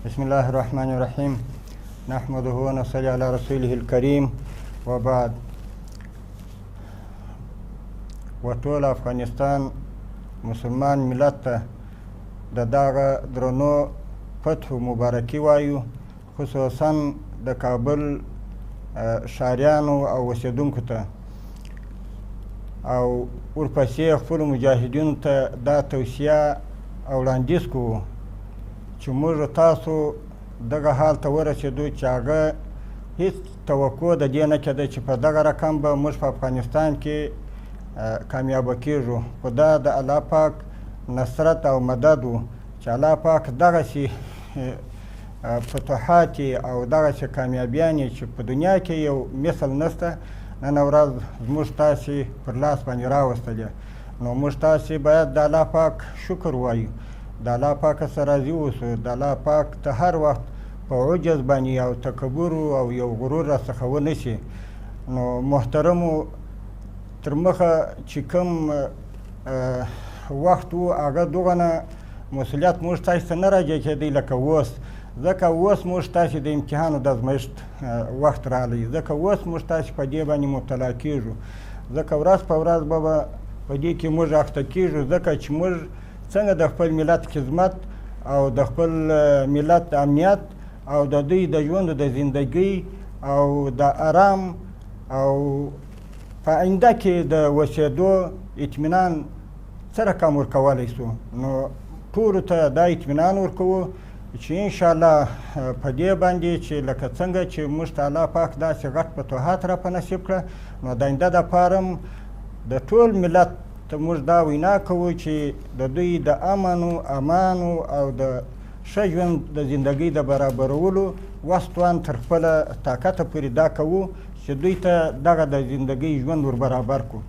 بسم الله الرحمن الرحیم نحمده ونصلي على رسوله الكریم وبعد. وټول افغانستان مسلمان ملت ته د دغه درنو فتحو مبارکي وایو، خصوصا د کابل ښاریانو او اوسېدونکو ته، او ورپسې خپلو مجاهدینو ته دا توصیه او وړاندیز کوو چې موږ تاسو دغه حال ته ورسېدو چې هغه هېڅ توقع د دې نه کېده چې په دغه رقم به موږ په افغانستان کې کامیابه کېږو، خو دا د الله پاک نصرت او مدد و چې الله پاک دغسې فتوحات او دغسې کامیابیانې چې په دنیا کې یو مثل نشته، نن ورځ زموږ تاسې پر لاس باندې راوستلې. نو موږ تاسې باید د الله پاک شکر وایو، د الله پاک سره راضي اوسو، د الله پاک ته هر وخت په عجز باندې او تکبر او یو غرور راڅخه ونه شي. نو محترمو، تر مخه چې کوم وخت و هغه دغه مسؤلیت موږ تاسې ته نه راجع کېدی لکه اوس، ځکه اوس موږ تاسې د امتحان د ازمایښت وخت راغلی، ځکه اوس موږ تاسې په دې باندې مبتلا کېږو، ځکه ورځ په ورځ به په دې کې موږ اخته کېږو، ځکه چې موږ څنګه د خپل ملت خدمت او د خپل ملت امنیت او د دوی د ژوند د زندګۍ او د آرام او په آینده کې د اوسېدو اطمینان څه رقم ورکولی سو. نو ټولو ته دا اطمینان ورکوو چې انشاءالله په دې باندې چې لکه څنګه چې موږ ته الله پاک داسې غټ فتوحات را په نصیب کړه، نو د آینده دپاره هم د ټول ملت ته موږ دا وینا کوو چې د دوی د امنو امانو او د ښه ژوند د زندګۍ د برابرولو وس توان تر خپله طاقته پورې دا کوو چې دوی ته دغه د زندګۍ ژوند ور برابر کړو.